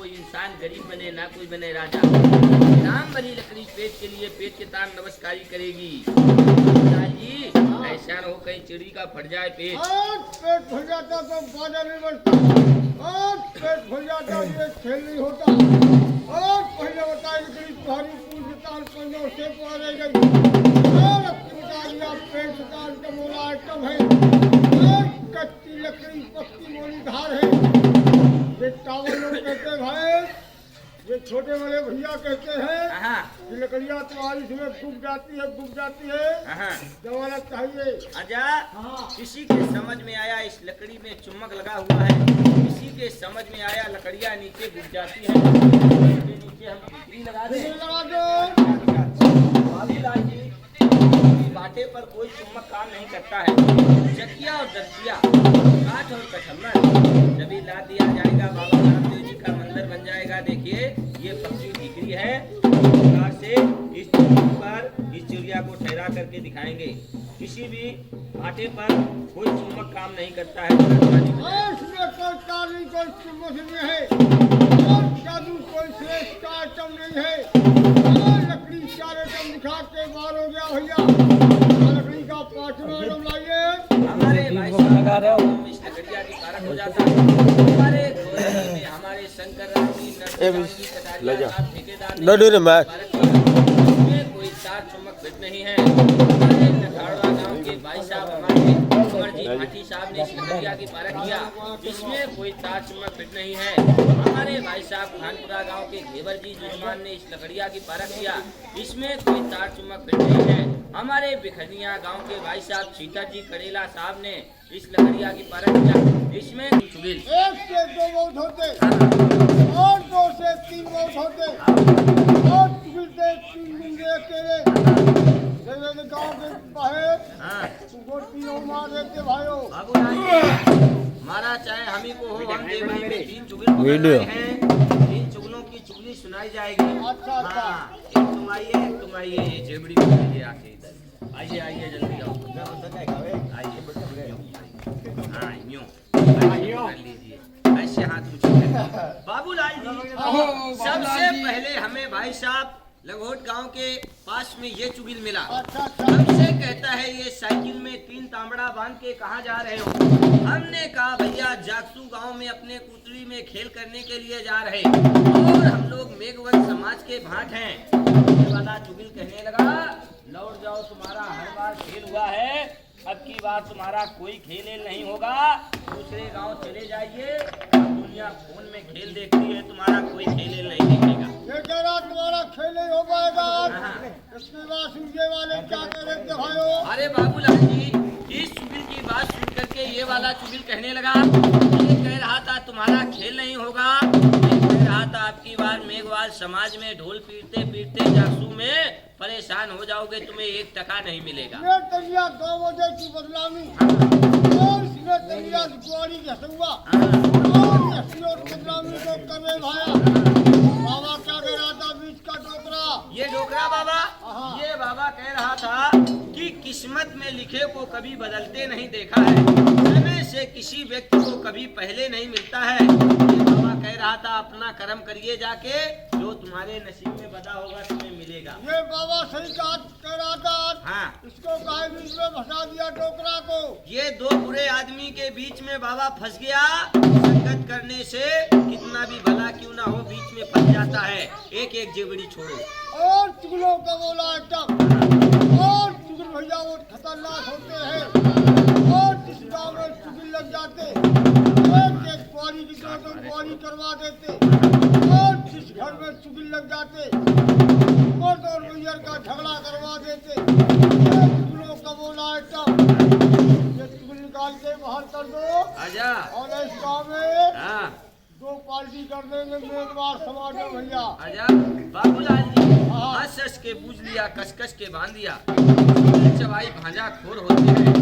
कोई इंसान गरीब बने ना कोई बने राजा। राम भरी लकड़ी पेट के लिए पेट के तान नमस्कारी करेगी। जी ऐसा न हो कहीं चिड़ी का फट जाए पेट। पेट भर जाता तो बाजा नहीं बनता, पेट भर जाता ये खेल नहीं होता। और पहले बताए लकड़ी भारी पूज तान पंजों से पारे गई। और अब बता दिया पेट तान का मोला आइटम है। और कच्ची लकड़ी पक्की मोली धार है। ये टावर लोग कहते भाई, ये छोटे बड़े भैया कहते हैं कि लकड़ियाँ तुम्हारी इसमें डूब जाती है, जमानत चाहिए। आजा किसी के समझ में आया इस लकड़ी में चुम्बक लगा हुआ है, किसी के समझ में आया लकड़ियाँ नीचे डूब जाती है, नीचे हम बिक्री लगा दे। बाटे पर कोई चुम्बक काम नहीं करता है। चकिया और दस्तिया, काठ और कठमर जब ला दिया जाएगा बाबा रामदेव जी का मंदिर बन जाएगा। देखिए ये पक्की डिग्री है, से इस पर इस चिड़िया को ठहरा करके दिखाएंगे। किसी भी बाटे पर कोई चुम्बक काम नहीं करता है। जादू कोई श्रेष्ठ आइटम नहीं है। लकड़ी चार आइटम दिखा के बाहर हो गया भैया। लकड़ी का पांचवा आइटम लाइए। हमारे भाई साहब इस लकड़िया की कारक हो जाता है। हमारे में हमारे शंकर राम जी कोई तार चुम्बक फिट नहीं है। हमारे नखाड़ा गांव के भाई साहब हमारे कुंवर जी भाटी साहब ने इस लकड़िया की पारख किया, इसमें कोई तार चुम्बक फिट नहीं है। हमारे भाई साहब खानपुरा गांव के घेवर जी जुजमान ने इस लकड़िया की पारख किया, इसमें कोई तार चुम्बक फिट नहीं है। हमारे बिखनिया गांव के भाई साहब सीता जी करेला साहब ने इस लकड़िया की पारख किया, इसमें चुगिल 1 से 2 मौत होते और 2 से 3 मौत होते और चुगिल से 3 गुंडे अकेले गाँव के बाहर तुमको 3 मार देते भाइयों। मारा चाहे हम ही को हो, हम देवरी में 3 चुगिल पकड़ रहे हैं। 3 चुगलों की चुगली सुनाई जाएगी। अच्छा तुम आइए जेबड़ी में आके इधर आइए जल्दी आओ। लीजिए ऐसे हाथ बाबूलाल जी। सबसे पहले हमें भाई साहब लंगोट गांव के पास में ये चुगिल मिला। हमसे कहता है ये साइकिल में 3 तांबड़ा बांध के कहाँ जा रहे हो। हमने कहा भैया जागसू गांव में अपने कुतरी में खेल करने के लिए जा रहे और हम लोग मेघवंश समाज के भाट हैं। ये वाला चुगिल कहने लगा लौट जाओ, तुम्हारा हर बार खेल हुआ है, अब की बार तुम्हारा कोई खेल नहीं होगा, दूसरे गांव चले जाइए। दुनिया फोन में खेल देखती है, तुम्हारा कोई खेल नहीं दिखेगा। ये कह रहा तुम्हारा खेल नहीं हो पाएगा। इसके बाद सूर्य वाले क्या कह रहे थे भाइयों। अरे बाबूलाल जी इस चुगिल की बात सुन करके ये वाला चुगिल कहने लगा, ये कह रहा था तुम्हारा खेल नहीं होगा, ये कह रहा था आपकी बार मेघवाल समाज में ढोल पीटते पीटते जागसू में परेशान हो जाओगे, तुम्हें 1 टका नहीं मिलेगा। 2 बजे की बदनामी और इसमें तलिया गुआरी घसुआ और बदनामी को करे भाया। बाबा क्या कह रहा था बीच का डोकरा। ये डोकरा बाबा, ये बाबा कह रहा था कि किस्मत में लिखे को कभी बदलते नहीं देखा है, समय से किसी व्यक्ति को कभी पहले नहीं मिलता है। ये बाबा कह रहा था अपना कर्म करिए जाके, जो तुम्हारे नसीब में बदा होगा तुम्हें मिलेगा। ये बाबा सही कह रहा था। इसको काहे बीच में फंसा दिया डोकरा को। ये 2 बुरे आदमी के बीच में बाबा फंस गया। संगत करने से कितना भी भला क्यों ना हो बीच में फंस जाता है। एक जेबड़ी छोड़ो और चुगलों का बोला आइटम और चुगल भैया वो खतरनाक होते हैं और जिस गाँव में चुगल लग जाते एक कुआरी की 2 कुआरी करवा देते और जिस घर में चुगल लग जाते मर्द और मैयर का झगड़ा करवा देते। चुगलों का बोला आइटम ये चुगल निकाल के बाहर कर दो। आजा। और इस गाँव में 2 पार्टी कर देंगे मेघवार समाज में भैया। आजा बाबूलाल जी हंस के पूछ लिया, कस के बांध दिया। चवाई भांजा खोर होते हैं।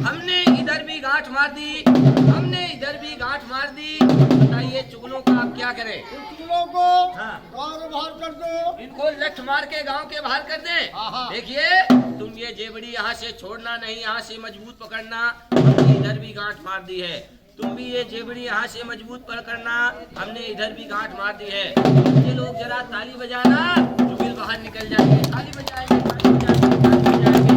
हमने इधर भी गांठ मार दी, हमने इधर भी गांठ मार दी। बताइए चुगलों का आप क्या करें। चुगलों को गाँव के बाहर कर दो। इनको लठ मार के गांव के बाहर कर दे। देखिए तुम ये जेबड़ी यहाँ से छोड़ना नहीं, यहाँ से मजबूत पकड़ना। हमने इधर भी गांठ मार दी है, तुम भी ये जेबड़ी यहाँ से मजबूत पकड़ना, हमने इधर भी गांठ मार दी है। बच्चे लोग जरा ताली बजाना, जुगिल बाहर निकल जाएंगे। ताली बजाएंगे, ताली बजाएंगे, ताली बजाएंगे।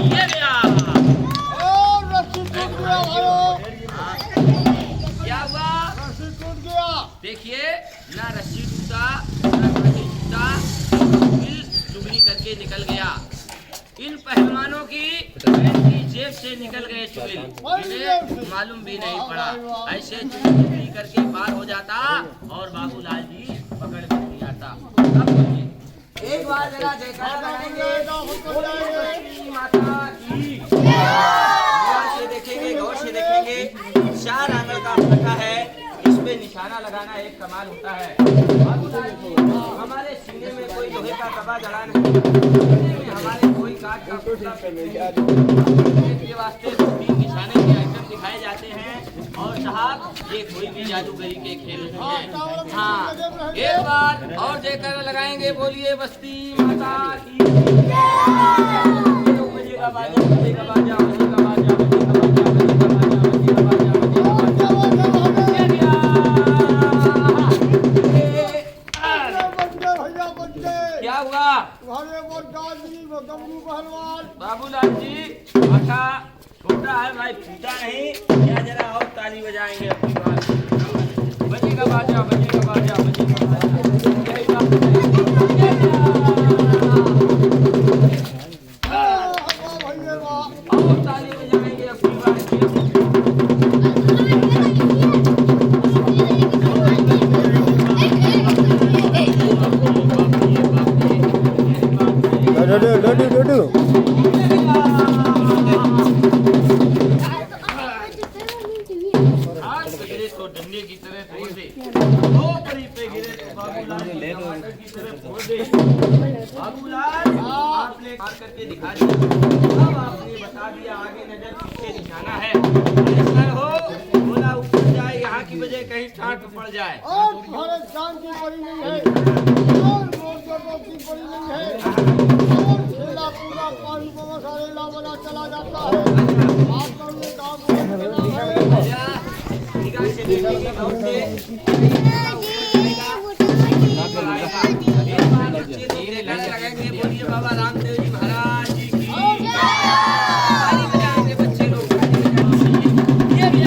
ये गया। और रस्सी टूट गया भाइयों। क्या हुआ? रस्सी टूट गया। देखिए, ना रस्सी टूटा, ना रस्सी टूटा, चुगली करके निकल गया। इन पहलवानों की पैंट की जेब से निकल गए चुगली, इन्हें मालूम भी नहीं पड़ा। ऐसे चुगली करके पार हो जाता और बाबूलाल जी पकड़ कर लिया था। अब बोलिए, एक बार जरा जयकारा लगाएंगे, माता की। गौर से देखेंगे, गौर से देखेंगे, 4 आंगल का फटा है, इस पे निशाना लगाना एक कमाल होता है। बाबूलाल जी, हमारे सीने में कोई लोहे का कबा जड़ा नहीं, सीने में हमारे कोई काठ का पुतला के वास्ते 3 निशाने के आइटम दिखाए जाते हैं। और साहब, ये कोई भी जादूगरी के खेल नहीं है। हाँ, एक बार और जयकारा लगाएंगे, बोलिए बस्ती माता की। बजेगा बाजा, बजेगा बाजा, बजेगा बाजा, बजेगा बाजा, बजेगा बाजा, बजेगा बाजा, बजेगा बाजा। क्या हुआ? बाबूलाल जी, माथा छोटा है भाई, फूटा नहीं। क्या जरा और ताली बजाएंगे अपनी बात। बजेगा बाजा, बजेगा बाजा, बजेगा बाजा। यही बात है। और ताली बजाएंगे अपनी बात की। तो डंडे की तरह फोड़ दे, दो परी पे गिरे तो बाबूलाल की तरह फोड़ दे। बाबूलाल, आपने मार करके दिखा दिया, अब आपने बता दिया, आगे नजर पीछे निशाना है। ऐसा हो बोला ऊपर जाए, यहाँ की वजह कहीं टाट पड़ जाए। और तुम्हारे जान की पड़ी नहीं है, और मोर की पड़ी नहीं है, और खेला पूरा पानी को मसाले लावला चला जाता है। आप तुमने काम है निगाह से देखेंगे, गौर से लगाएंगे, बोलिए बाबा रामदेव जी महाराज जी की। ताली बजाएंगे बच्चे लोग, ये भी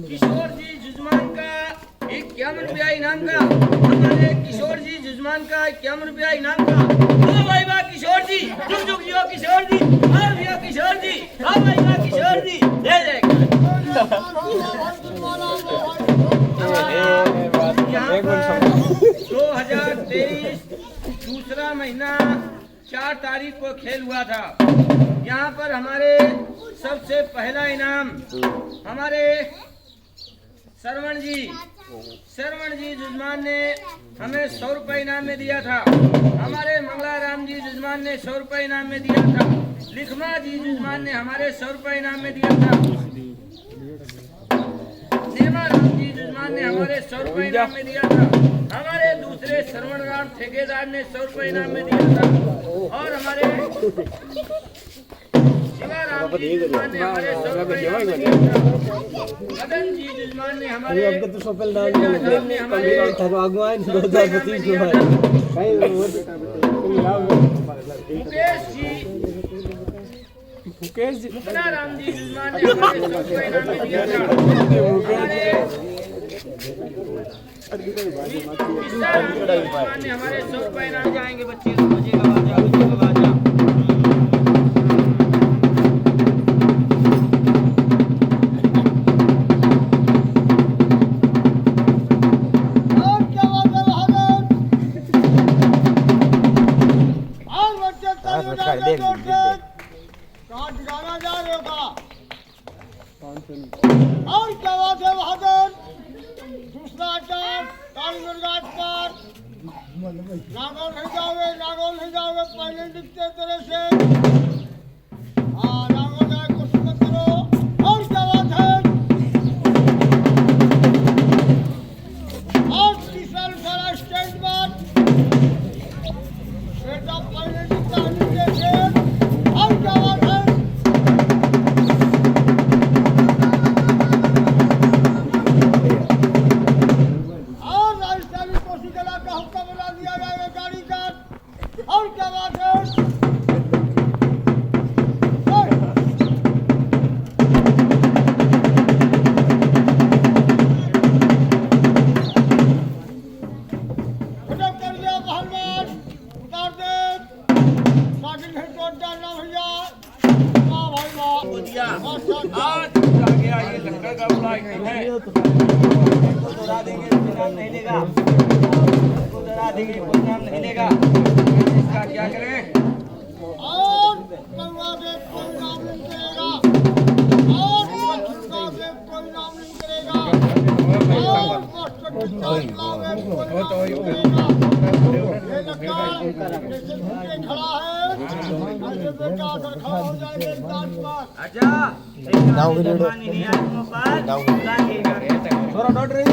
किशोर जी जुजमान का 51 रुपया इनाम का, हमारे किशोर जी जुजमान का 51 रुपया इनाम का। ओ भाई वाह किशोर जी, जुग जुग जियो किशोर जी, हाँ भैया किशोर जी, हाँ भाई वाह किशोर जी, दे दे। यहाँ पर 2023 दूसरा महीना 4 तारीख को खेल हुआ था। यहाँ पर हमारे सबसे पहला इनाम हमारे श्रवण जी जुजमान ने हमें 100 रुपये इनाम में दिया था। हमारे मंगलाराम जी जुजमान ने 100 रुपये इनाम में दिया था। लिखमा जी जुजमान ने हमारे 100 रुपये इनाम में दिया था। नेमाराम जी जुजमान ने हमारे 100 रुपये इनाम में दिया था। हमारे दूसरे श्रवण राम ठेकेदार ने 100 रुपये इनाम में दिया था। और हमारे शिवाराम जी जुजमान ने हमारे 100 रुपये इनाम में दिया था। मदन जी जुजमान ने हमारे मुकेश जी मुक्ताराम जी जुजमान ने हमारे 100 रुपये इनाम में दिया था। जुजमान ने हमारे 100 रुपये इनाम जाएंगे बच्चे, बजेगा बाजा, बजेगा बाजा। और क्या बात है बहादुर, दूसरा अचार, काली मुर्गा अचार, नागौर नहीं जाओगे पहले दिखते तेरे से। हाँ नागौर जाए कुछ मत करो। और क्या बात है? और तीसरा सारा स्टेट बात बेटा पहले दिखता नीचे से। और क्या बात है? और राजस्थानी कोसी कला का हुक्म बना दिया जाएगा गाड़ी का। और क्या बात है? खत्म कर दिया पहलवान, उतार दे। साकिन है तो डालना भैया। वाह भाई वाह। आज आ गया ये लंगर का बुला है डरा देंगे तो नाम नहीं लेगा, इसको डरा देंगे कोई नाम नहीं लेगा। इसका क्या करें? और गंगा से कोई नाम नहीं करेगा। और गंगा से कोई नाम नहीं करेगा। और मास्टर के ताला में कोई नाम नहीं करेगा। ये लड़का जैसे भूखे खड़ा है ऐसे बेटा आकर खड़ा हो जाएगा इंसान पर। आजा नाव पानी नहीं आया तुम पर लागेगा थोड़ा डॉट रही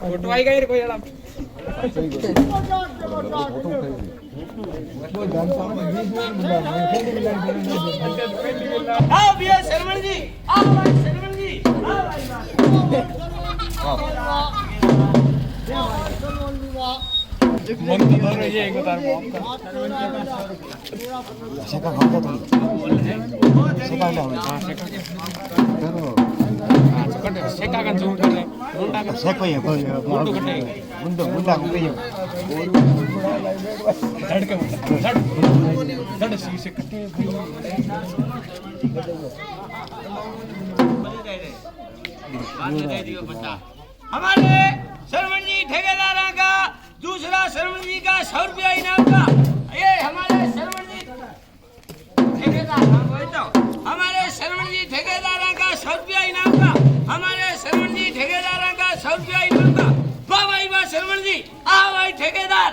फोटो आई गई कोई जरा आओ भैया शर्मन जी, आओ भाई शर्मन जी, आओ भाई मन तो भर रही है एक बार सेका खाओगे तुम सेका ले सेका का जोर कर रहे रोटा का सेको ये मुंडू कटे मुंडू मुंडा को पे धड़ के धड़ धड़ सी से कटे हमारे शर्मन जी ठेकेदार का दूसरा शर्मन जी का 100 रुपया इनाम का। ये हमारे शर्मन जी ठेकेदार हमारे शर्मन जी ठेकेदार का 100 रुपया इनाम का। हमारे शर्मन जी ठेकेदार का 100 रुपया इनाम का। वाह भाई वाह शर्मन जी, आ भाई ठेकेदार